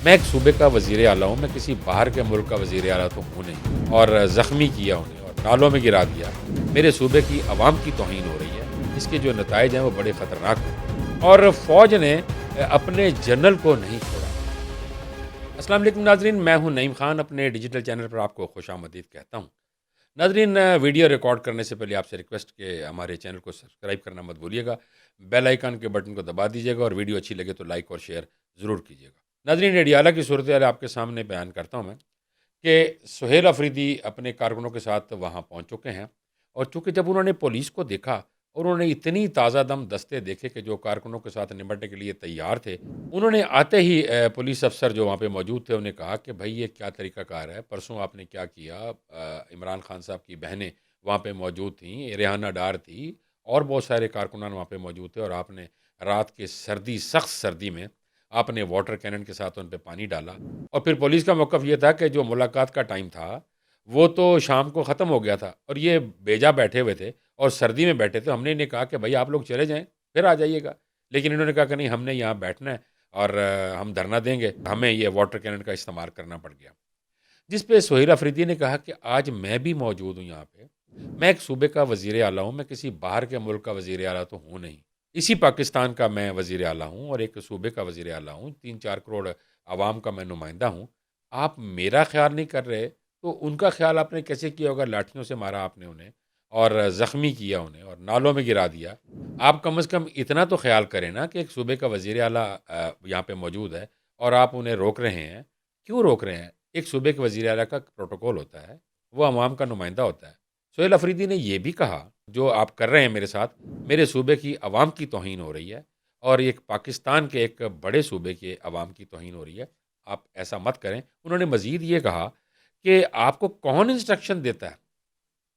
میں ایک صوبے کا وزیر اعلیٰ ہوں، میں کسی باہر کے ملک کا وزیر اعلیٰ تو ہوں نہیں، اور زخمی کیا انہیں اور نالوں میں گرا دیا۔ میرے صوبے کی عوام کی توہین ہو رہی ہے، اس کے جو نتائج ہیں وہ بڑے خطرناک ہیں، اور فوج نے اپنے جنرل کو نہیں چھوڑا۔ السلام علیکم ناظرین، میں ہوں نعیم خان، اپنے ڈیجیٹل چینل پر آپ کو خوش آمدید کہتا ہوں۔ ناظرین، ویڈیو ریکارڈ کرنے سے پہلے آپ سے ریکویسٹ کہ ہمارے چینل کو سبسکرائب کرنا مت بھولیے گا، بیل آئیکن کے بٹن کو دبا دیجیے گا، اور ویڈیو اچھی لگے تو لائک اور شیئر ضرور کیجیے گا۔ ناظرین، اڈیالہ کی صورتحال آپ کے سامنے بیان کرتا ہوں میں کہ سہیل افریدی اپنے کارکنوں کے ساتھ وہاں پہنچ چکے ہیں، اور چونکہ جب انہوں نے پولیس کو دیکھا اور انہوں نے اتنی تازہ دم دستے دیکھے کہ جو کارکنوں کے ساتھ نمٹنے کے لیے تیار تھے، انہوں نے آتے ہی پولیس افسر جو وہاں پہ موجود تھے انہیں کہا کہ بھائی یہ کیا طریقہ کار ہے، پرسوں آپ نے کیا کیا؟ عمران خان صاحب کی بہنیں وہاں پہ موجود تھیں، ریحانہ ڈار تھی، اور بہت سارے کارکنان وہاں پہ موجود تھے، اور آپ نے رات کے سخت سردی میں آپ نے واٹر کینن کے ساتھ ان پہ پانی ڈالا۔ اور پھر پولیس کا موقف یہ تھا کہ جو ملاقات کا ٹائم تھا وہ تو شام کو ختم ہو گیا تھا، اور یہ بیجا بیٹھے ہوئے تھے اور سردی میں بیٹھے تھے۔ ہم نے انہیں کہا کہ بھائی آپ لوگ چلے جائیں، پھر آ جائیے گا، لیکن انہوں نے کہا کہ نہیں، ہم نے یہاں بیٹھنا ہے اور ہم دھرنا دیں گے۔ ہمیں یہ واٹر کینن کا استعمال کرنا پڑ گیا، جس پہ سہیل افریدی نے کہا کہ آج میں بھی موجود ہوں یہاں پہ، میں ایک صوبے کا وزیر اعلیٰ ہوں، میں کسی باہر کے ملک کا وزیر اعلیٰ تو ہوں نہیں، اسی پاکستان کا میں وزیر اعلیٰ ہوں، اور ایک صوبے کا وزیر اعلیٰ ہوں، 3-4 کروڑ عوام کا میں نمائندہ ہوں۔ آپ میرا خیال نہیں کر رہے تو ان کا خیال آپ نے کیسے کیا ہوگا؟ لاٹھیوں سے مارا آپ نے انہیں اور زخمی کیا انہیں اور نالوں میں گرا دیا۔ آپ کم از کم اتنا تو خیال کریں نا کہ ایک صوبے کا وزیر اعلیٰ یہاں پہ موجود ہے اور آپ انہیں روک رہے ہیں۔ کیوں روک رہے ہیں؟ ایک صوبے کے وزیر اعلیٰ کا پروٹوکول ہوتا ہے، وہ عوام کا نمائندہ ہوتا ہے۔ سہیل افریدی نے یہ بھی کہا جو آپ کر رہے ہیں میرے ساتھ، میرے صوبے کی عوام کی توہین ہو رہی ہے، اور ایک پاکستان کے ایک بڑے صوبے کے عوام کی توہین ہو رہی ہے، آپ ایسا مت کریں۔ انہوں نے مزید یہ کہا کہ آپ کو کون انسٹرکشن دیتا ہے،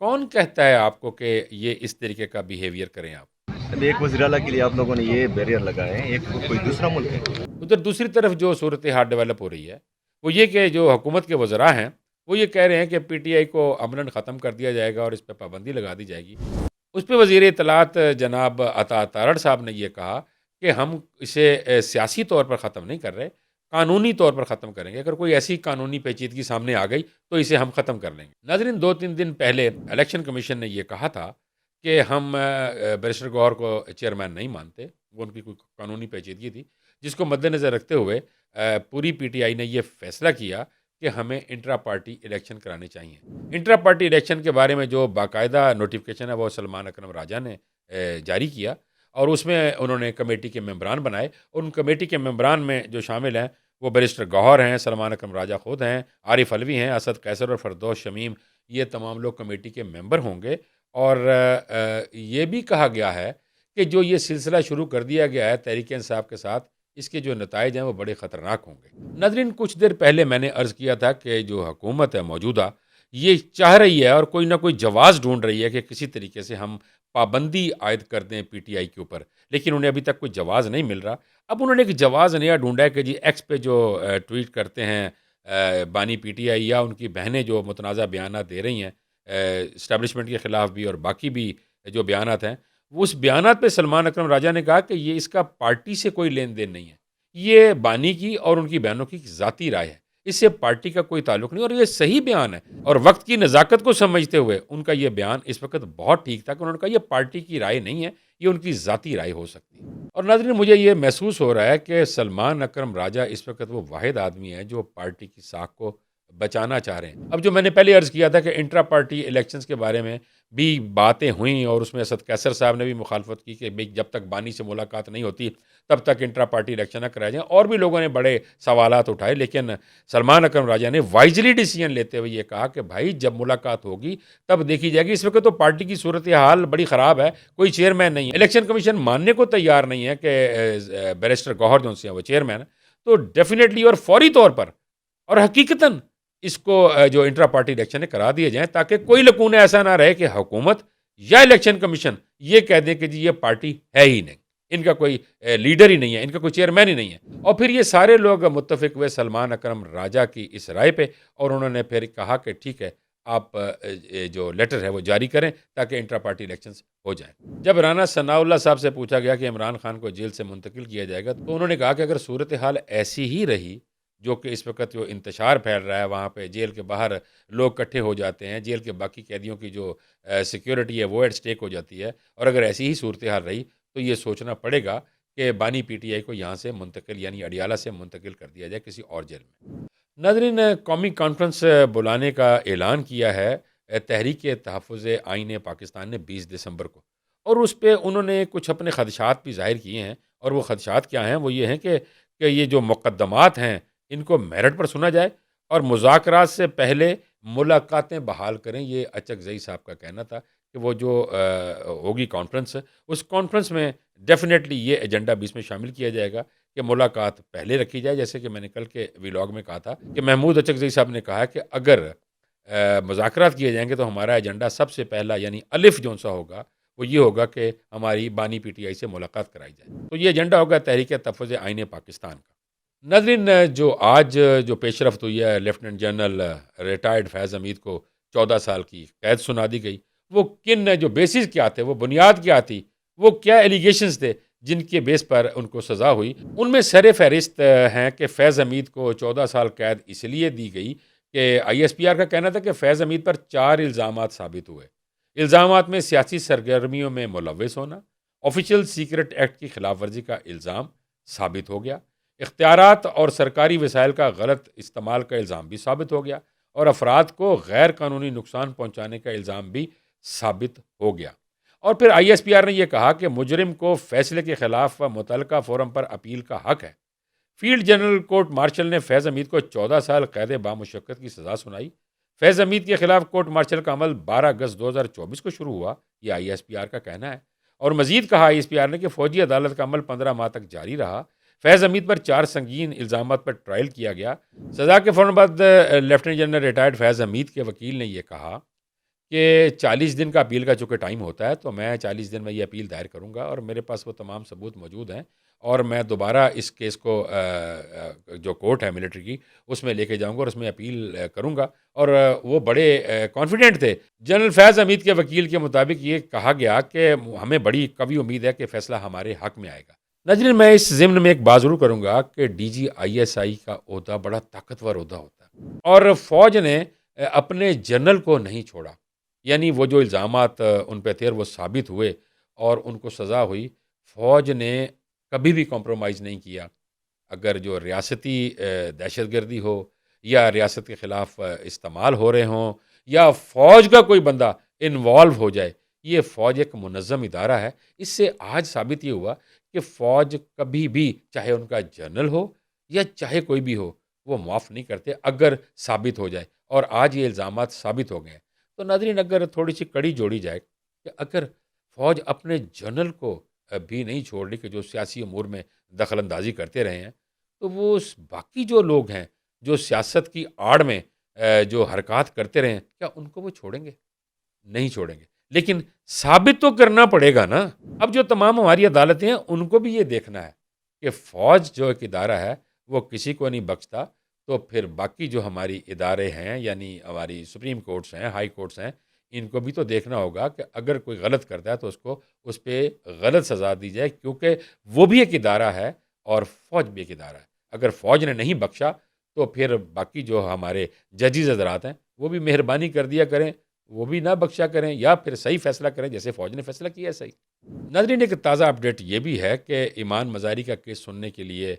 کون کہتا ہے آپ کو کہ یہ اس طریقے کا بیہیویئر کریں آپ؟ ابھی ایک وزیر اعلیٰ کے لیے آپ لوگوں نے یہ بیریئر لگائے ہیں، ایک کوئی دوسرا ملک ہے؟ ادھر دوسری طرف جو صورتحال ڈیولپ ہو رہی ہے وہ یہ کہ جو حکومت کے وزراء ہیں وہ یہ کہہ رہے ہیں کہ پی ٹی آئی کو عملاً ختم کر دیا جائے گا اور اس پہ پابندی لگا دی جائے گی۔ اس پہ وزیر اطلاعات جناب عطا تارڑ صاحب نے یہ کہا کہ ہم اسے سیاسی طور پر ختم نہیں کر رہے، قانونی طور پر ختم کریں گے، اگر کوئی ایسی قانونی پیچیدگی سامنے آ گئی تو اسے ہم ختم کر لیں گے۔ ناظرین، 2-3 دن پہلے الیکشن کمیشن نے یہ کہا تھا کہ ہم بیرسٹر گوہر کو چیئرمین نہیں مانتے، وہ ان کی کوئی قانونی پیچیدگی تھی، جس کو مد نظر رکھتے ہوئے پوری پی ٹی آئی نے یہ فیصلہ کیا کہ ہمیں انٹرا پارٹی الیکشن کرانے چاہیے۔ انٹرا پارٹی الیکشن کے بارے میں جو باقاعدہ نوٹیفکیشن ہے وہ سلمان اکرم راجہ نے جاری کیا، اور اس میں انہوں نے کمیٹی کے ممبران بنائے، اور ان کمیٹی کے ممبران میں جو شامل ہیں وہ بیرسٹر گوہر ہیں، سلمان اکرم راجہ خود ہیں، عارف علوی ہیں، اسد قیصر اور فردوس شمیم، یہ تمام لوگ کمیٹی کے ممبر ہوں گے۔ اور یہ بھی کہا گیا ہے کہ جو یہ سلسلہ شروع کر دیا گیا ہے تحریک انصاف کے ساتھ، اس کے جو نتائج ہیں وہ بڑے خطرناک ہوں گے۔ ناظرین، کچھ دیر پہلے میں نے عرض کیا تھا کہ جو حکومت ہے موجودہ، یہ چاہ رہی ہے اور کوئی نہ کوئی جواز ڈھونڈ رہی ہے کہ کسی طریقے سے ہم پابندی عائد کر دیں پی ٹی آئی کے اوپر، لیکن انہیں ابھی تک کوئی جواز نہیں مل رہا۔ اب انہوں نے ایک جواز نیا ڈھونڈا ہے کہ جی ایکس پہ جو ٹویٹ کرتے ہیں بانی پی ٹی آئی یا ان کی بہنیں جو متنازع بیانات دے رہی ہیں اسٹیبلشمنٹ کے خلاف بھی اور باقی بھی جو بیانات ہیں، وہ اس بیانات پہ سلمان اکرم راجہ نے کہا کہ یہ اس کا پارٹی سے کوئی لین دین نہیں ہے، یہ بانی کی اور ان کی بہنوں کی ذاتی رائے ہے، اس سے پارٹی کا کوئی تعلق نہیں، اور یہ صحیح بیان ہے، اور وقت کی نزاکت کو سمجھتے ہوئے ان کا یہ بیان اس وقت بہت ٹھیک تھا کہ انہوں نے کہا یہ پارٹی کی رائے نہیں ہے، یہ ان کی ذاتی رائے ہو سکتی ہے۔ اور ناظرین، مجھے یہ محسوس ہو رہا ہے کہ سلمان اکرم راجہ اس وقت وہ واحد آدمی ہے جو پارٹی کی ساکھ کو بچانا چاہ رہے ہیں۔ اب جو میں نے پہلے عرض کیا تھا کہ انٹرا پارٹی الیکشنز کے بارے میں بھی باتیں ہوئیں، اور اس میں اسد قیصر صاحب نے بھی مخالفت کی کہ جب تک بانی سے ملاقات نہیں ہوتی تب تک انٹرا پارٹی الیکشن نہ کرائے جائیں، اور بھی لوگوں نے بڑے سوالات اٹھائے، لیکن سلمان اکرم راجہ نے وائزلی ڈیسیجن لیتے ہوئے یہ کہا کہ بھائی جب ملاقات ہوگی تب دیکھی جائے گی، اس وقت تو پارٹی کی صورتحال بڑی خراب ہے، کوئی چیئرمین نہیں ہے، الیکشن کمیشن ماننے کو تیار نہیں ہے کہ بیرسٹر گوہر جو سے ہیں وہ چیئرمین ہے، تو ڈیفینیٹلی اور فوری طور پر اور حقیقتاً اس کو جو انٹرا پارٹی الیکشن ہے کرا دیے جائیں، تاکہ کوئی لکونہ ایسا نہ رہے کہ حکومت یا الیکشن کمیشن یہ کہہ دیں کہ جی یہ پارٹی ہے ہی نہیں، ان کا کوئی لیڈر ہی نہیں ہے، ان کا کوئی چیئرمین ہی نہیں ہے۔ اور پھر یہ سارے لوگ متفق ہوئے سلمان اکرم راجہ کی اس رائے پہ، اور انہوں نے پھر کہا کہ ٹھیک ہے، آپ جو لیٹر ہے وہ جاری کریں تاکہ انٹرا پارٹی الیکشنز ہو جائیں۔ جب رانا ثناء اللہ صاحب سے پوچھا گیا کہ عمران خان کو جیل سے منتقل کیا جائے گا، تو انہوں نے کہا کہ اگر صورتحال ایسی ہی رہی جو کہ اس وقت جو انتشار پھیل رہا ہے وہاں پہ جیل کے باہر لوگ اکٹھے ہو جاتے ہیں، جیل کے باقی قیدیوں کی جو سیکیورٹی ہے وہ ایٹ اسٹیک ہو جاتی ہے، اور اگر ایسی ہی صورتحال رہی تو یہ سوچنا پڑے گا کہ بانی پی ٹی آئی کو یہاں سے منتقل یعنی اڈیالہ سے منتقل کر دیا جائے کسی اور جیل میں۔ ناظرین، قومی کانفرنس بلانے کا اعلان کیا ہے تحریک تحفظ آئین پاکستان نے 20 دسمبر کو، اور اس پہ انہوں نے کچھ اپنے خدشات بھی ظاہر کیے ہیں، اور وہ خدشات کیا ہیں؟ وہ یہ ہیں کہ یہ جو مقدمات ہیں ان کو میرٹ پر سنا جائے اور مذاکرات سے پہلے ملاقاتیں بحال کریں۔ یہ اچک زئی صاحب کا کہنا تھا کہ وہ جو ہوگی کانفرنس، اس کانفرنس میں ڈیفینیٹلی یہ ایجنڈا بھی اس میں شامل کیا جائے گا کہ ملاقات پہلے رکھی جائے، جیسے کہ میں نے کل کے ویلاگ میں کہا تھا کہ محمود اچک زئی صاحب نے کہا کہ اگر مذاکرات کیے جائیں گے تو ہمارا ایجنڈا سب سے پہلا یعنی الف جون سا ہوگا وہ یہ ہوگا کہ ہماری بانی پی ٹی آئی سے ملاقات کرائی جائے، تو یہ ایجنڈا ہوگا تحریک تحفظ آئین پاکستان کا۔ ناظرین، جو آج جو پیش رفت ہوئی ہے، لیفٹیننٹ جنرل ریٹائرڈ فیض حمید کو 14 سال کی قید سنا دی گئی، وہ کن جو بیسز کیا تھے، وہ بنیاد کیا تھی، وہ کیا ایلیگیشنز تھے جن کے بیس پر ان کو سزا ہوئی، ان میں سر فہرست ہیں کہ فیض حمید کو 14 سال قید اس لیے دی گئی کہ آئی ایس پی آر کا کہنا تھا کہ فیض حمید پر 4 الزامات ثابت ہوئے۔ الزامات میں سیاسی سرگرمیوں میں ملوث ہونا، آفیشیل سیکرٹ ایکٹ کی خلاف ورزی کا الزام ثابت ہو گیا، اختیارات اور سرکاری وسائل کا غلط استعمال کا الزام بھی ثابت ہو گیا، اور افراد کو غیر قانونی نقصان پہنچانے کا الزام بھی ثابت ہو گیا۔ اور پھر آئی ایس پی آر نے یہ کہا کہ مجرم کو فیصلے کے خلاف متعلقہ فورم پر اپیل کا حق ہے۔ فیلڈ جنرل کورٹ مارشل نے فیض حمید کو 14 سال قید بامشقت کی سزا سنائی۔ فیض حمید کے خلاف کورٹ مارشل کا عمل 12 اگست 2024 کو شروع ہوا، یہ آئی ایس پی آر کا کہنا ہے، اور مزید کہا آئی ایس پی آر نے کہ فوجی عدالت کا عمل 15 ماہ تک جاری رہا۔ فیض حمید پر 4 سنگین الزامات پر ٹرائل کیا گیا۔ سزا کے فوراً بعد لیفٹیننٹ جنرل ریٹائرڈ فیض حمید کے وکیل نے یہ کہا کہ 40 دن کا اپیل کا چونکہ ٹائم ہوتا ہے تو میں 40 دن میں یہ اپیل دائر کروں گا، اور میرے پاس وہ تمام ثبوت موجود ہیں، اور میں دوبارہ اس کیس کو جو کورٹ ہے ملٹری کی اس میں لے کے جاؤں گا اور اس میں اپیل کروں گا، اور وہ بڑے کانفیڈنٹ تھے۔ جنرل فیض حمید کے وکیل کے مطابق یہ کہا گیا کہ ہمیں بڑی قوی امید ہے کہ فیصلہ ہمارے حق میں آئے گا۔ ناظرین، میں اس ضمن میں ایک بات ضرور کروں گا کہ D G I S I کا عہدہ بڑا طاقتور عہدہ ہوتا ہے، اور فوج نے اپنے جنرل کو نہیں چھوڑا، یعنی وہ جو الزامات ان پہ تھے وہ ثابت ہوئے اور ان کو سزا ہوئی، فوج نے کبھی بھی کمپرومائز نہیں کیا۔ اگر جو ریاستی دہشت گردی ہو یا ریاست کے خلاف استعمال ہو رہے ہوں یا فوج کا کوئی بندہ انوالو ہو جائے، یہ فوج ایک منظم ادارہ ہے۔ اس سے آج ثابت یہ ہوا کہ فوج کبھی بھی چاہے ان کا جنرل ہو یا چاہے کوئی بھی ہو وہ معاف نہیں کرتے اگر ثابت ہو جائے، اور آج یہ الزامات ثابت ہو گئے ہیں۔ تو ناظرین، اگر تھوڑی سی کڑی جوڑی جائے کہ اگر فوج اپنے جنرل کو بھی نہیں چھوڑ رہی کہ جو سیاسی امور میں دخل اندازی کرتے رہے ہیں، تو وہ باقی جو لوگ ہیں جو سیاست کی آڑ میں جو حرکات کرتے رہے ہیں، کیا ان کو وہ چھوڑیں گے؟ نہیں چھوڑیں گے، لیکن ثابت تو کرنا پڑے گا نا۔ اب جو تمام ہماری عدالتیں ہیں ان کو بھی یہ دیکھنا ہے کہ فوج جو ایک ادارہ ہے وہ کسی کو نہیں بخشتا، تو پھر باقی جو ہماری ادارے ہیں یعنی ہماری سپریم کورٹس ہیں، ہائی کورٹس ہیں، ان کو بھی تو دیکھنا ہوگا کہ اگر کوئی غلط کرتا ہے تو اس پہ غلط سزا دی جائے، کیونکہ وہ بھی ایک ادارہ ہے اور فوج بھی ایک ادارہ ہے۔ اگر فوج نے نہیں بخشا تو پھر باقی جو ہمارے ججز حضرات ہیں وہ بھی مہربانی کر دیا کریں، وہ بھی نہ بخشا کریں، یا پھر صحیح فیصلہ کریں جیسے فوج نے فیصلہ کیا ہے صحیح۔ ناظرین، ایک تازہ اپڈیٹ یہ بھی ہے کہ ایمان مزاری کا کیس سننے کے لیے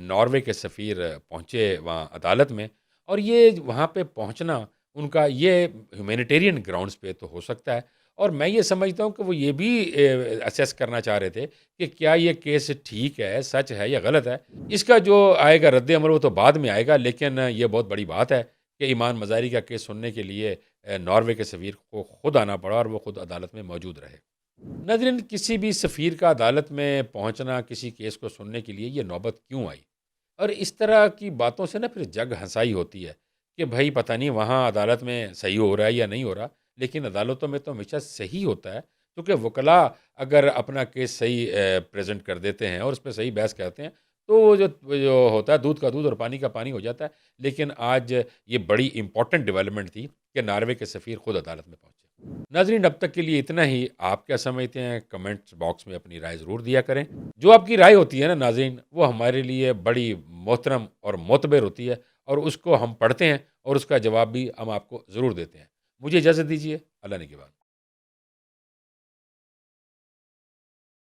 ناروے کے سفیر پہنچے وہاں عدالت میں، اور یہ وہاں پہ پہنچنا ان کا یہ ہیومینیٹیرین گراؤنڈز پہ تو ہو سکتا ہے، اور میں یہ سمجھتا ہوں کہ وہ یہ بھی اسیس کرنا چاہ رہے تھے کہ کیا یہ کیس ٹھیک ہے، سچ ہے یا غلط ہے۔ اس کا جو آئے گا رد عمل وہ تو بعد میں آئے گا، لیکن یہ بہت بڑی بات ہے کہ ایمان مزاری کا کیس سننے کے لیے ناروے کے سفیر کو خود آنا پڑا اور وہ خود عدالت میں موجود رہے۔ ناظرین، کسی بھی سفیر کا عدالت میں پہنچنا کسی کیس کو سننے کے لیے یہ نوبت کیوں آئی؟ اور اس طرح کی باتوں سے نا پھر جگ ہنسائی ہوتی ہے کہ بھائی پتہ نہیں وہاں عدالت میں صحیح ہو رہا ہے یا نہیں ہو رہا، لیکن عدالتوں میں تو ہمیشہ صحیح ہوتا ہے، کیونکہ وکلاء اگر اپنا کیس صحیح پریزنٹ کر دیتے ہیں اور اس پہ صحیح بحث کرتے ہیں تو وہ جو ہوتا ہے دودھ کا دودھ اور پانی کا پانی ہو جاتا ہے۔ لیکن آج یہ بڑی امپورٹنٹ ڈیولپمنٹ تھی کہ ناروے کے سفیر خود عدالت میں پہنچے۔ ناظرین اب تک کے لیے اتنا ہی. آپ کیا سمجھتے ہیں کمنٹس باکس میں اپنی رائے ضرور دیا کریں. جو آپ کی رائے ہوتی ہے نا ناظرین وہ ہمارے لیے بڑی محترم اور معتبر ہوتی ہے اور اس کو ہم پڑھتے ہیں اور اس کا جواب بھی ہم آپ کو ضرور دیتے ہیں. مجھے اجازت دیجیے. اللہ نگہبان.